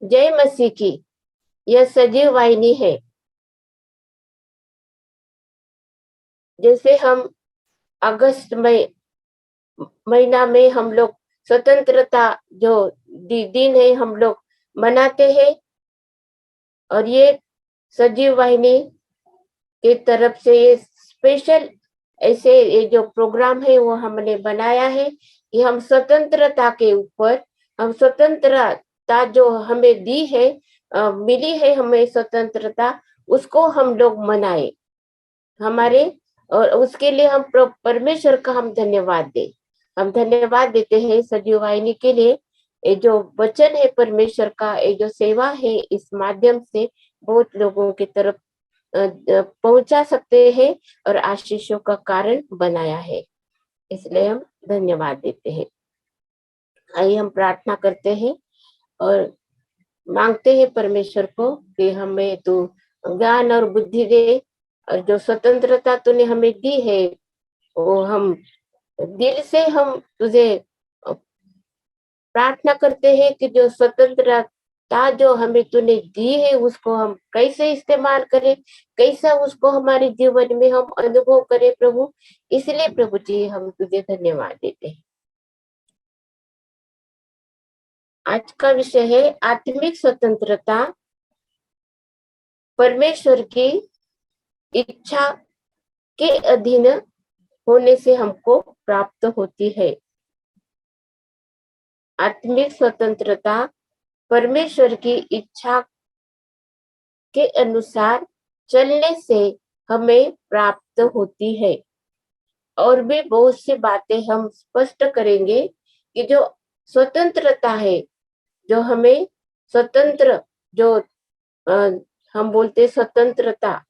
जय मसीह की यह सजीव वाहिनी है। जैसे हम अगस्त में महीना में हम लोग स्वतंत्रता जो दिन है हम लोग मनाते हैं, और ये सजीव वाहिनी की तरफ से ये स्पेशल ऐसे ये जो प्रोग्राम है वो हमने बनाया है कि हम स्वतंत्रता के ऊपर, हम स्वतंत्रता जो हमें दी है, मिली है हमें स्वतंत्रता, उसको हम लोग मनाए हमारे, और उसके लिए हम परमेश्वर का हम धन्यवाद दें। हम धन्यवाद देते हैं सजीव वाहिनी के लिए। ये जो वचन है परमेश्वर का, ये जो सेवा है, इस माध्यम से बहुत लोगों की तरफ पहुंचा सकते हैं और आशीषों का कारण बनाया है, इसलिए हम धन्यवाद देते हैं। आइए हम प्रार्थना करते हैं और मांगते हैं परमेश्वर को कि हमें तू ज्ञान और बुद्धि दे, और जो स्वतंत्रता तूने हमें दी है वो हम दिल से हम तुझे प्रार्थना करते हैं कि जो स्वतंत्रता जो हमें तूने दी है उसको हम कैसे इस्तेमाल करें, कैसा उसको हमारे जीवन में हम अनुभव करें प्रभु। इसलिए प्रभु जी हम तुझे धन्यवाद देते हैं। आज का विषय है आत्मिक स्वतंत्रता परमेश्वर की इच्छा के अधीन होने से हमको प्राप्त होती है। आत्मिक स्वतंत्रता परमेश्वर की इच्छा के अनुसार चलने से हमें प्राप्त होती है। और भी बहुत सी बातें हम स्पष्ट करेंगे कि जो स्वतंत्रता है, जो हमें स्वतंत्र जो हम बोलते स्वतंत्रता,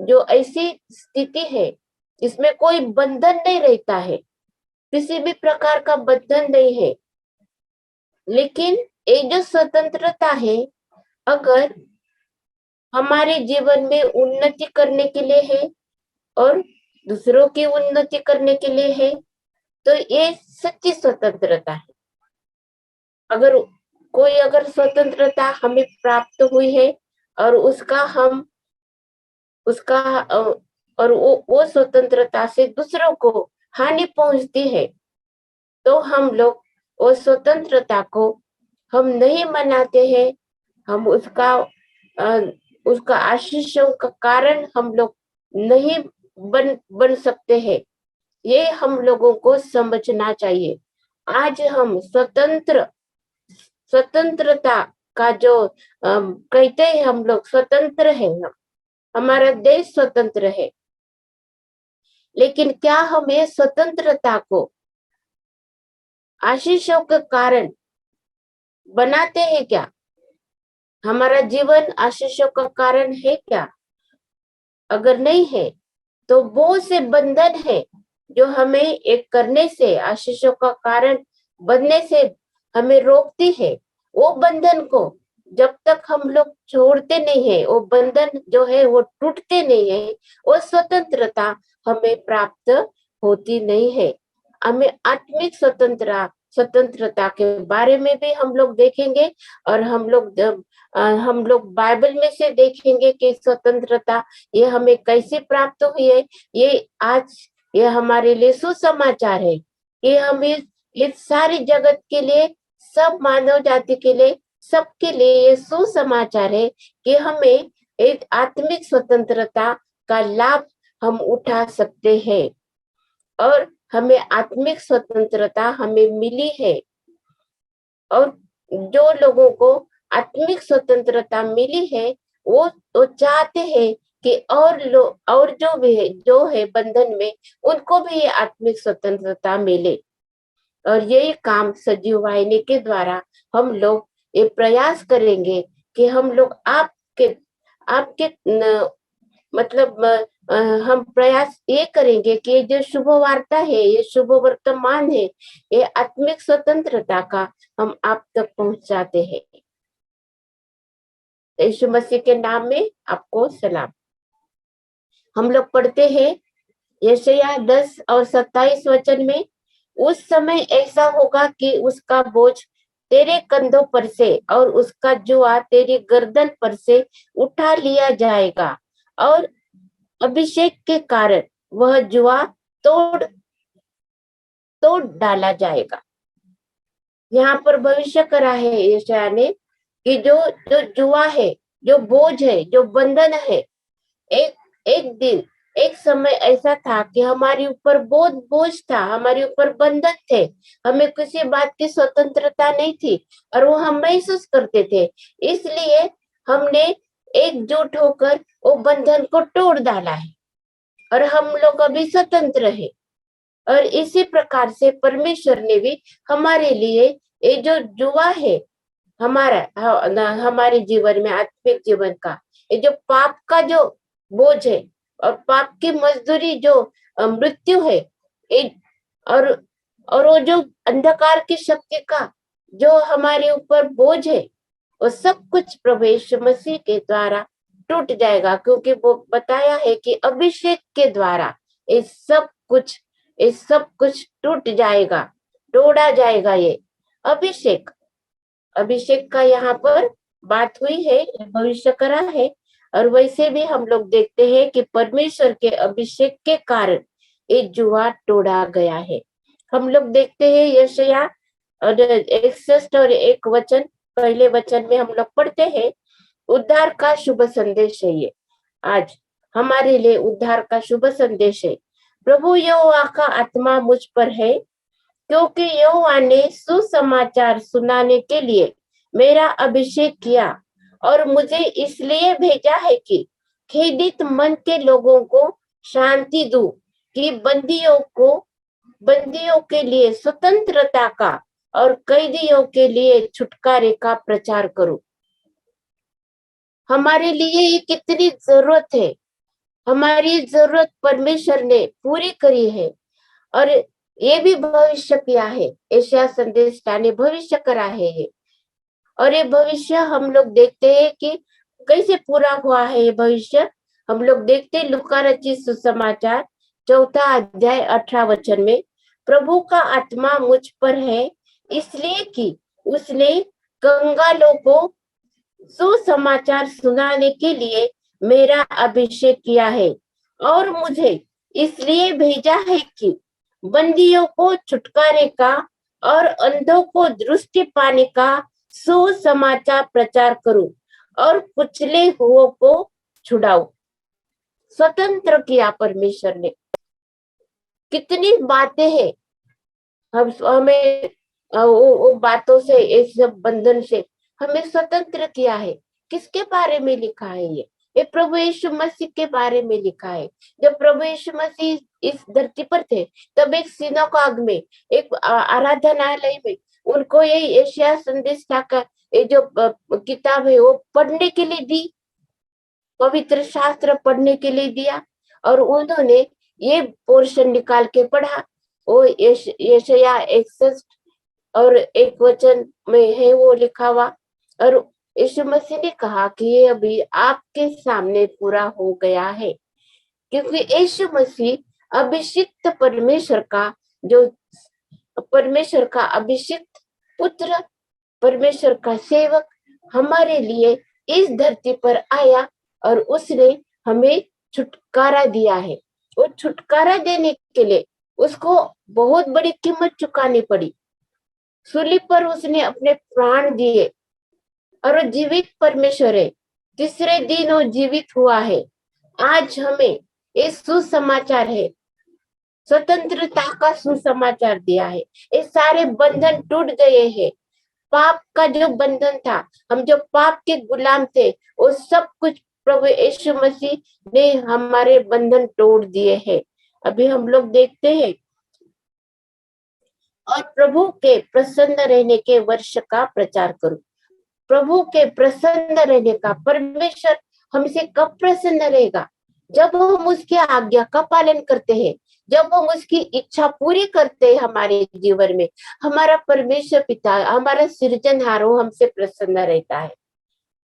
जो ऐसी स्थिति है इसमें कोई बंधन नहीं रहता है, किसी भी प्रकार का बंधन नहीं है। लेकिन ये जो स्वतंत्रता है, अगर हमारे जीवन में उन्नति करने के लिए है और दूसरों की उन्नति करने के लिए है, तो ये सच्ची स्वतंत्रता है। अगर अगर स्वतंत्रता हमें प्राप्त हुई है और और वो स्वतंत्रता से दूसरों को हानि पहुंचती है, तो हम लोग वो स्वतंत्रता को हम नहीं मनाते हैं, हम उसका आशीषों का कारण हम लोग नहीं बन सकते हैं। ये हम लोगों को समझना चाहिए। आज हम स्वतंत्रता का जो कहते हैं, हम लोग स्वतंत्र है, हमारा देश स्वतंत्र है, लेकिन क्या हम ये स्वतंत्रता को आशीषों के कारण बनाते हैं क्या? हमारा जीवन आशीषों का कारण है क्या? अगर नहीं है तो बहुत से बंधन है जो हमें एक करने से, आशीषों का कारण बनने से हमें रोकती है। वो बंधन को जब तक हम लोग छोड़ते नहीं है, वो बंधन जो है वो टूटते नहीं है, वो स्वतंत्रता हमें प्राप्त होती नहीं है। हमें आत्मिक स्वतंत्रता के बारे में भी हम लोग देखेंगे, और हम लोग बाइबल में से देखेंगे कि स्वतंत्रता ये हमें कैसे प्राप्त हुई है। ये हमारे लिए सुसमाचार है कि हम इस सारी जगत के लिए, सब मानव जाति के लिए, सबके लिए ये सुसमाचार है कि हमें एक आत्मिक स्वतंत्रता का लाभ हम उठा सकते हैं, और हमें आत्मिक स्वतंत्रता हमें मिली है। और जो लोगों को आत्मिक स्वतंत्रता मिली है वो चाहते हैं कि और जो है बंधन में, उनको भी ये आत्मिक स्वतंत्रता मिले। और यही काम सजीव वाहिनी के द्वारा हम लोग ये प्रयास करेंगे कि हम लोग आपके आपके मतलब हम प्रयास ये करेंगे कि जो शुभ वार्ता है, ये शुभ वर्तमान है, ये आत्मिक स्वतंत्रता का हम आप तक पहुंचाते हैं। यीशु मसीह के नाम में आपको सलाम। हम लोग पढ़ते हैं यशायाह 10 और 27 वचन में, उस समय ऐसा होगा कि उसका बोझ तेरे कंधों पर से और उसका जुआ तेरी गर्दन पर से उठा लिया जाएगा, और अभिषेक के कारण वह जुआ तोड़ तोड़ डाला जाएगा। यहाँ पर भविष्य करा है यशायाह ने कि जो जो जुआ है, जो बोझ है, जो बंधन है, एक एक दिन, एक समय ऐसा था कि हमारे ऊपर बहुत बोझ था, हमारे ऊपर बंधन थे, हमें किसी बात की स्वतंत्रता नहीं थी, और वो हम महसूस करते थे। इसलिए हमने एकजुट होकर वो बंधन को तोड़ डाला है, और हम लोग अभी स्वतंत्र है। और इसी प्रकार से परमेश्वर ने भी हमारे लिए ये जो जुआ है हमारे जीवन में, आत्मिक जीवन का, ये जो पाप का जो बोझ है और पाप की मजदूरी जो मृत्यु है, ये और और वो जो अंधकार की शक्ति का जो हमारे ऊपर बोझ है, वो सब कुछ प्रभु यीशु मसीह के द्वारा टूट जाएगा, क्योंकि वो बताया है कि अभिषेक के द्वारा ये सब कुछ टूट जाएगा, तोड़ा जाएगा। ये अभिषेक अभिषेक का यहाँ पर बात हुई है, भविष्य करा है। और वैसे भी हम लोग देखते हैं कि परमेश्वर के अभिषेक के कारण ये जुआ तोड़ा गया है। हम लोग देखते हैं यशायाह और 61 और 1 वचन, पहले वचन में हम लोग पढ़ते हैं, उद्धार का शुभ संदेश है ये। आज हमारे लिए उद्धार का शुभ संदेश है। प्रभु यहोवा का आत्मा मुझ पर है, क्योंकि यहोवा ने सुसमाचार सुनाने के लिए मेरा अभिषेक किया, और मुझे इसलिए भेजा है कि खेदित मन के लोगों को शांति दूं, कि बंदियों के लिए स्वतंत्रता का और कैदियों के लिए छुटकारे का प्रचार करूं। हमारे लिए ये कितनी जरूरत है, हमारी जरूरत परमेश्वर ने पूरी करी है। और ये भी भविष्य किया है, यशायाह संदेशटा ने भविष्य करा है ये। और ये भविष्य हम लोग देखते हैं कि कैसे पूरा हुआ है ये भविष्य। हम लोग देखते हैं लूका रचित सुसमाचार 4 अध्याय 18 वचन में, प्रभु का आत्मा मुझ पर है, इसलिए कि उसने कंगालों को सुसमाचार सुनाने के लिए मेरा अभिषेक किया है, और मुझे इसलिए भेजा है कि बंदियों को छुटकारे का और अंधों को दृष्टि पाने का सुसमाचार प्रचार करूं, और कुचले हुओं को छुड़ाऊं। स्वतंत्र किया परमेश्वर ने। कितनी बातें हैं, हमें वो बातों से, इस बंधन से हमें स्वतंत्र किया है। किसके बारे में लिखा है ये प्रभु यीशु मसीह के बारे में लिखा है। जब प्रभु यीशु मसीह इस धरती पर थे, तब एक सिनागोग में, एक आराधनालय में उनको ये यशायाह संदेश का ये जो किताब है वो पढ़ने के लिए दी, पवित्र शास्त्र पढ़ने के लिए दिया, और उन्होंने ये पोर्शन निकाल के पढ़ा। वो यशायाह 61 और 1 वचन में है वो लिखा हुआ। और यीशु मसीह ने कहा कि ये अभी आपके सामने पूरा हो गया है, क्योंकि यीशु मसीह अभिषिक्त परमेश्वर का अभिषिक्त पुत्र, परमेश्वर का सेवक हमारे लिए इस धरती पर आया, और उसने हमें छुटकारा दिया है। वो छुटकारा देने के लिए उसको बहुत बड़ी कीमत चुकानी पड़ी। सूली पर उसने अपने प्राण दिए, और वो जीवित परमेश्वर है, तीसरे दिन वो जीवित हुआ है। आज हमें ये सुसमाचार है, स्वतंत्रता का सुसमाचार दिया है। ये सारे बंधन टूट गए हैं। पाप का जो बंधन था, हम जो पाप के गुलाम थे, वो सब कुछ प्रभु यीशु मसीह ने हमारे बंधन तोड़ दिए हैं। अभी हम लोग देखते हैं, और प्रभु के प्रसन्न रहने के वर्ष का प्रचार करो। प्रभु के प्रसन्न रहने का, परमेश्वर हमसे कब प्रसन्न रहेगा? जब हम उसकी आज्ञा का पालन करते हैं, जब हम उसकी इच्छा पूरी करते हैं हमारे जीवन में। हमारा परमेश्वर पिता, हमारा सृजनहार हमसे प्रसन्न रहता है।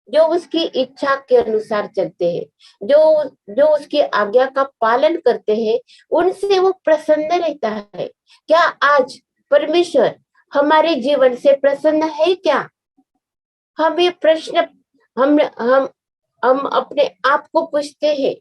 जो उसकी इच्छा के अनुसार चलते हैं, जो उसकी आज्ञा का पालन करते हैं, उनसे वो प्रसन्न रहता है। क्या आज परमेश्वर हमारे जीवन से प्रसन्न है क्या? हम ये प्रश्न हम अपने आप को पूछते हैं,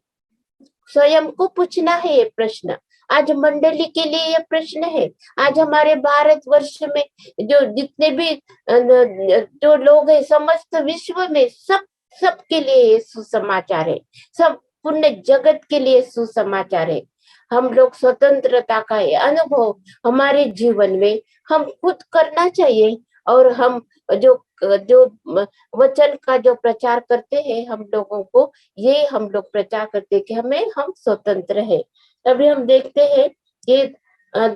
स्वयं को पूछना है ये प्रश्न। आज मंडली के लिए ये प्रश्न है। आज हमारे भारतवर्ष में जो जितने भी जो लोग हैं, समस्त विश्व में सबके लिए ये सुसमाचार है। सब पूर्ण जगत के लिए सुसमाचार है। हम लोग स्वतंत्रता का ये अनुभव हमारे जीवन में हम खुद करना चाहिए। और हम जो जो वचन का जो प्रचार करते हैं, हम लोगों को ये हम लोग प्रचार करते कि हम स्वतंत्र है। अभी हम देखते हैं कि अ,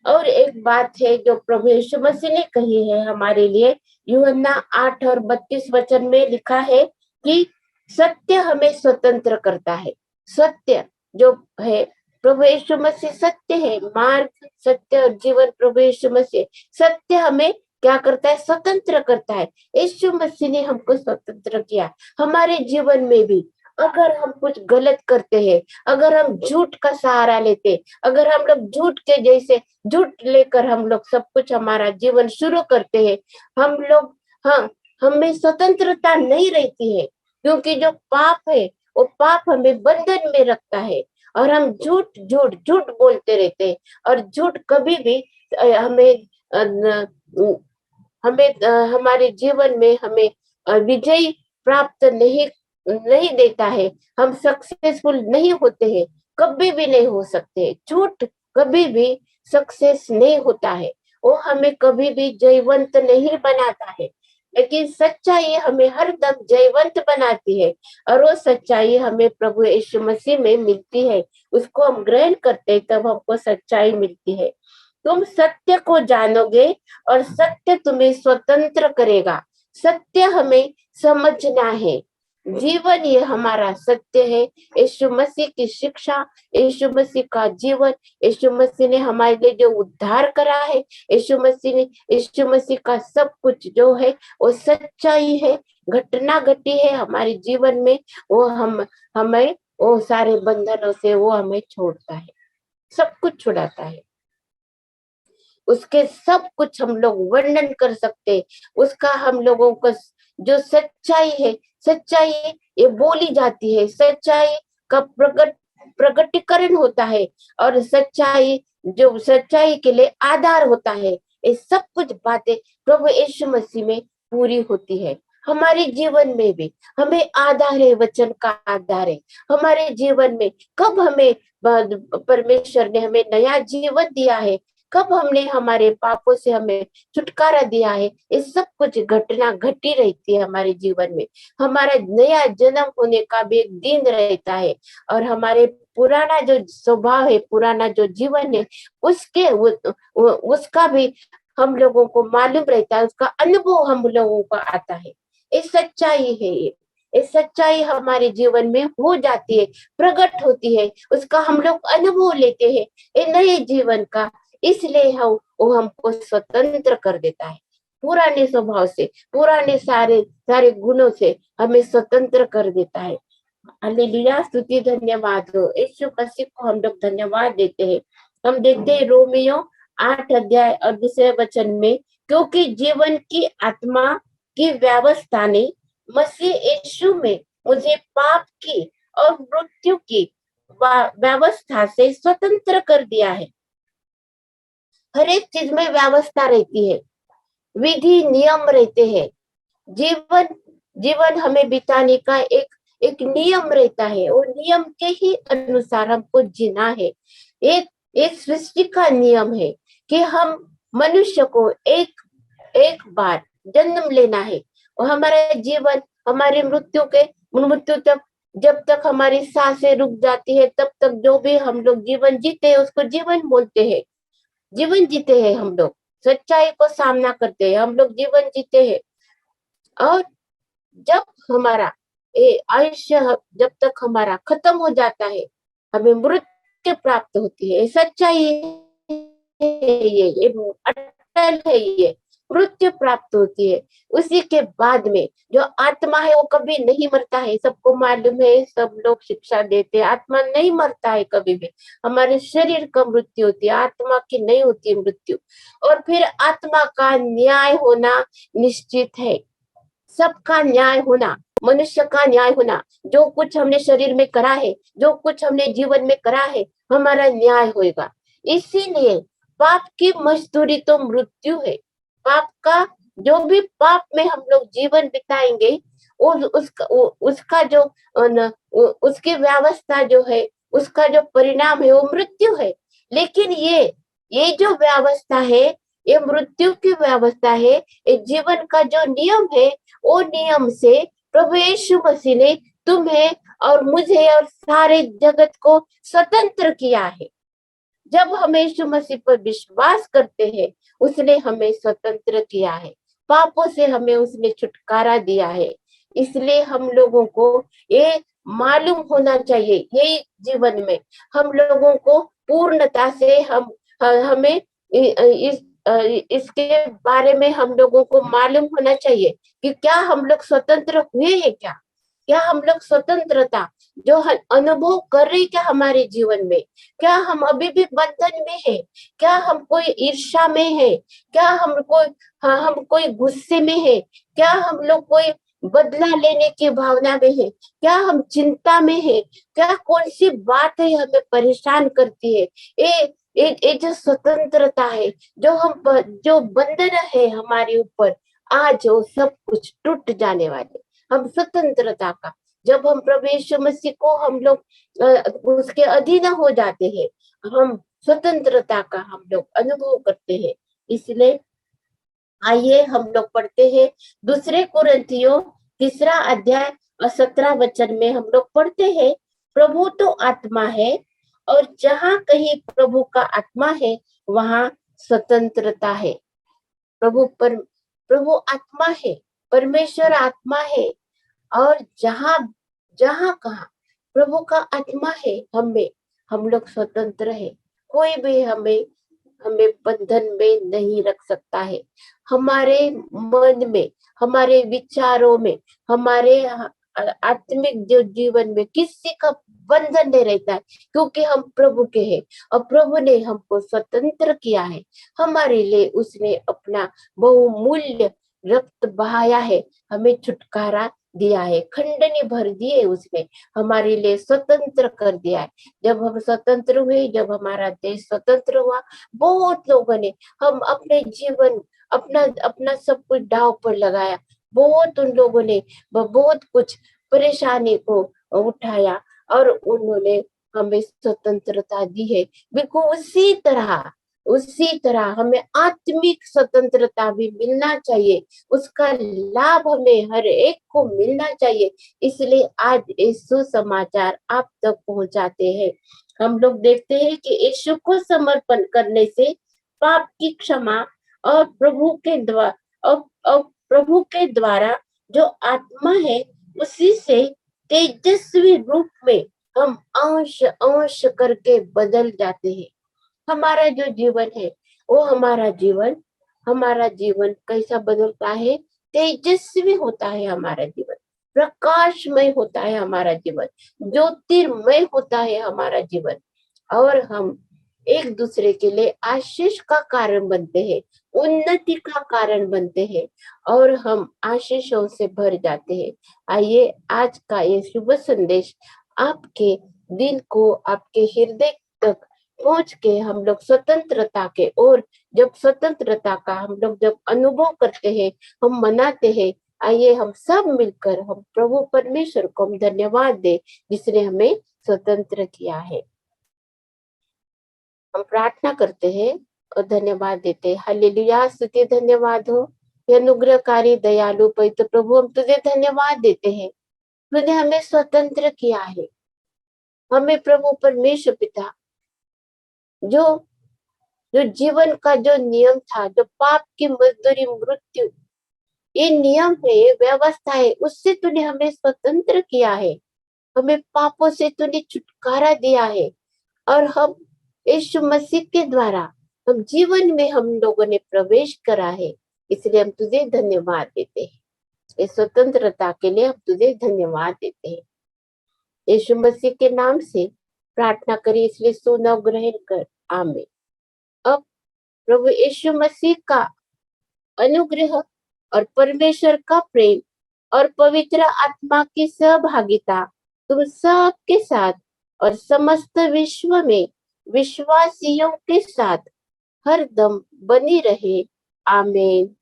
और एक बात है जो प्रभु यीशु मसीह ने कही है हमारे लिए। यूहन्ना 8 और 32 वचन में लिखा है कि सत्य हमें स्वतंत्र करता है। सत्य जो है, प्रभु यीशु मसीह सत्य है। मार्ग, सत्य और जीवन प्रभु यीशु मसीह। सत्य हमें क्या करता है? स्वतंत्र करता है। यीशु मसीह ने हमको स्वतंत्र किया। हमारे जीवन में भी अगर हम कुछ गलत करते हैं, अगर हम झूठ का सहारा लेते, अगर हम लोग झूठ के जैसे झूठ लेकर हम लोग सब कुछ हमारा जीवन शुरू करते हैं, हम लोग, हाँ, हमें स्वतंत्रता नहीं रहती है। क्योंकि जो पाप है वो पाप हमें बंधन में रखता है। और हम झूठ झूठ झूठ बोलते रहते हैं। और झूठ कभी भी हमें हमारे जीवन में हमें विजय प्राप्त नहीं नहीं देता है। हम सक्सेसफुल नहीं होते हैं, कभी भी नहीं हो सकते। झूठ कभी भी सक्सेस नहीं होता है, वो हमें कभी भी जयवंत नहीं बनाता है। लेकिन सच्चाई हमें हर दम जयवंत बनाती है। और वो सच्चाई हमें प्रभु यीशु मसीह में मिलती है। उसको हम ग्रहण करते हैं, तब हमको सच्चाई मिलती है। तुम सत्य को जानोगे और सत्य तुम्हें स्वतंत्र करेगा। सत्य हमें समझना है। जीवन ये हमारा सत्य है। यीशु मसीह की शिक्षा, यीशु मसीह का जीवन, यीशु मसीह ने हमारे लिए जो उद्धार करा है, यीशु मसीह का सब कुछ जो है वो सच्चाई है। घटना घटी है हमारे जीवन में, वो हमें वो सारे बंधनों से वो हमें छोड़ता है, सब कुछ छुड़ाता है। उसके सब कुछ हम लोग वर्णन कर सकते। उसका हम लोगों को जो सच्चाई है, सच्चाई ये बोली जाती है, सच्चाई का प्रकटीकरण होता है। और सच्चाई जो सच्चाई के लिए आधार होता है, ये सब कुछ बातें प्रभु यीशु मसीह में पूरी होती है। हमारे जीवन में भी हमें आधार है, वचन का आधार है। हमारे जीवन में कब हमें परमेश्वर ने हमें नया जीवन दिया है, कब हमने हमारे पापों से हमें छुटकारा दिया है, ये सब कुछ घटना घटी रहती है हमारे जीवन में। हमारा नया जन्म होने का भी एक दिन रहता है। और हमारे पुराना जो स्वभाव है, पुराना जो जीवन है, उसका भी हम लोगों को मालूम रहता है, उसका अनुभव हम लोगों को आता है। ये सच्चाई है। ये सच्चाई हमारे जीवन में हो जाती है, प्रकट होती है, उसका हम लोग अनुभव लेते हैं, ये नए जीवन का। इसलिए वो हमको स्वतंत्र कर देता है। पुराने स्वभाव से, पुराने सारे सारे गुणों से हमें स्वतंत्र कर देता है। हालेलुया, स्तुति धन्यवाद हो। यीशु मसीह को हम लोग धन्यवाद देते हैं। हम देखते हैं रोमियो 8 अध्याय और 2 वचन में, क्योंकि जीवन की आत्मा की व्यवस्था ने मसीह यीशु में मुझे पाप की और मृत्यु की व्यवस्था से स्वतंत्र कर दिया है। हर एक चीज में व्यवस्था रहती है, विधि नियम रहते हैं। जीवन जीवन हमें बिताने का एक एक नियम रहता है। वो नियम के ही अनुसार हमको जीना है। एक एक सृष्टि का नियम है कि हम मनुष्य को एक एक बार जन्म लेना है। और हमारा जीवन, हमारी मृत्यु तक, जब तक हमारी सांसें रुक जाती है, तब तक जो भी हम लोग जीवन जीते हैं उसको जीवन बोलते हैं। जीवन जीते हैं हम लोग, सच्चाई को सामना करते हैं, हम लोग जीवन जीते हैं। और जब हमारा आयुष्य जब तक हमारा खत्म हो जाता है, हमें मृत्यु प्राप्त होती है। सच्चाई है, ये अटल है ये। मृत्यु प्राप्त होती है। उसी के बाद में जो आत्मा है वो कभी नहीं मरता है, सबको मालूम है, सब लोग शिक्षा देते हैं, आत्मा नहीं मरता है कभी भी। हमारे शरीर का मृत्यु होती है, आत्मा की नहीं होती है मृत्यु। और फिर आत्मा का न्याय होना निश्चित है, सबका न्याय होना, मनुष्य का न्याय होना। जो कुछ हमने शरीर में करा है, जो कुछ हमने जीवन में करा है, हमारा न्याय होगा। इसीलिए पाप की मजदूरी तो मृत्यु है। पाप का जो भी पाप में हम लोग जीवन बिताएंगे, उसका जो उसकी व्यवस्था जो है, उसका जो परिणाम है वो मृत्यु है। लेकिन ये जो व्यवस्था है, ये मृत्यु की व्यवस्था है। ये जीवन का जो नियम है, वो नियम से प्रभु यीशु मसीह ने तुम्हें और मुझे और सारे जगत को स्वतंत्र किया है। जब हम यीशु मसीह पर विश्वास करते हैं, उसने हमें स्वतंत्र किया है, पापों से हमें उसने छुटकारा दिया है। इसलिए हम लोगों को ये मालूम होना चाहिए, यही जीवन में हम लोगों को पूर्णता से हमें इसके बारे में हम लोगों को मालूम होना चाहिए कि क्या हम लोग स्वतंत्र हुए हैं, क्या हम लोग स्वतंत्रता जो अनुभव कर रहे क्या हमारे जीवन में, क्या हम अभी भी बंधन में है, क्या हम कोई ईर्ष्या में है, क्या हम कोई गुस्से में है, क्या हम लोग कोई बदला लेने की भावना में है, क्या हम चिंता में है, क्या कौन सी बात है हमें परेशान करती है। ये जो स्वतंत्रता है, जो बंधन है हमारे ऊपर, आज वो सब कुछ टूट जाने वाले। हम स्वतंत्रता का, जब हम प्रभु यीशु मसीह को हम लोग उसके अधीन हो जाते हैं, हम स्वतंत्रता का हम लोग अनुभव करते हैं। इसलिए आइए हम लोग पढ़ते हैं दूसरे कुरिन्थियों 3 अध्याय और 17 वचन में हम लोग पढ़ते हैं, प्रभु तो आत्मा है और जहाँ कहीं प्रभु का आत्मा है वहां स्वतंत्रता है। प्रभु आत्मा है, परमेश्वर आत्मा है, और जहां जहां कहा प्रभु का आत्मा है, हम लोग स्वतंत्र है। कोई भी हमें हमें बंधन में नहीं रख सकता है। हमारे मन में, हमारे विचारों में, हमारे आत्मिक जो जीवन में किसी का बंधन नहीं रहता है, क्योंकि हम प्रभु के हैं और प्रभु ने हमको स्वतंत्र किया है। हमारे लिए उसने अपना बहुमूल्य रक्त बहाया है, हमें छुटकारा दिया है, खंडनी भर दिए उसने, हमारे लिए स्वतंत्र कर दिया है। जब हम स्वतंत्र हुए, जब हमारा देश स्वतंत्र हुआ, बहुत लोगों ने हम अपने जीवन अपना अपना सब कुछ दांव पर लगाया। बहुत उन लोगों ने बहुत कुछ परेशानी को उठाया और उन्होंने हमें स्वतंत्रता दी है। बिल्कुल उसी तरह हमें आत्मिक स्वतंत्रता भी मिलना चाहिए, उसका लाभ हमें हर एक को मिलना चाहिए। इसलिए आज यीशु समाचार आप तक पहुंचाते हैं। हम लोग देखते हैं कि यीशु को समर्पण करने से पाप की क्षमा और प्रभु के द्वारा जो आत्मा है, उसी से तेजस्वी रूप में हम अंश अंश करके बदल जाते हैं। हमारा जो जीवन है, वो हमारा जीवन कैसा बदलता है? तेजस्वी होता है हमारा जीवन, प्रकाशमय होता है हमारा जीवन, ज्योतिर्मय होता है हमारा जीवन। और हम एक दूसरे के लिए आशीष का कारण बनते हैं, उन्नति का कारण बनते हैं, और हम आशीषों से भर जाते हैं। आइए आज का ये शुभ संदेश आपके दिल को, आपके हृदय तक पहुंच के हम लोग स्वतंत्रता के, और जब स्वतंत्रता का हम लोग जब अनुभव करते हैं, हम मनाते हैं, आइए हम सब मिलकर हम प्रभु परमेश्वर को हम धन्यवाद दे जिसने हमें स्वतंत्र किया है। हम प्रार्थना करते हैं और धन्यवाद देते हैं। हालेलुया, स्तुति धन्यवाद हो ये अनुग्रहकारी दयालु पवित्र प्रभु, हम तुझे धन्यवाद देते हैं, तूने हमें स्वतंत्र किया है। हमें प्रभु परमेश्वर पिता, जो जो जीवन का जो नियम था, जो पाप की मजदूरी मृत्यु, ये नियम है, ये व्यवस्था है, उससे तूने हमें स्वतंत्र किया है। हमें पापों से तूने छुटकारा दिया है, और हम यीशु मसीह के द्वारा हम जीवन में हम लोगों ने प्रवेश करा है। इसलिए हम तुझे धन्यवाद देते हैं। इस स्वतंत्रता के लिए हम तुझे धन्यवाद देते हैं। यीशु मसीह के नाम से प्रार्थना करिए, इसलिए सुनो, ग्रहण कर। आमीन। अब प्रभु यीशु मसीह का अनुग्रह और परमेश्वर का प्रेम और पवित्र आत्मा की सहभागिता तुम सबके साथ और समस्त विश्व में विश्वासियों के साथ हर दम बनी रहे। आमीन।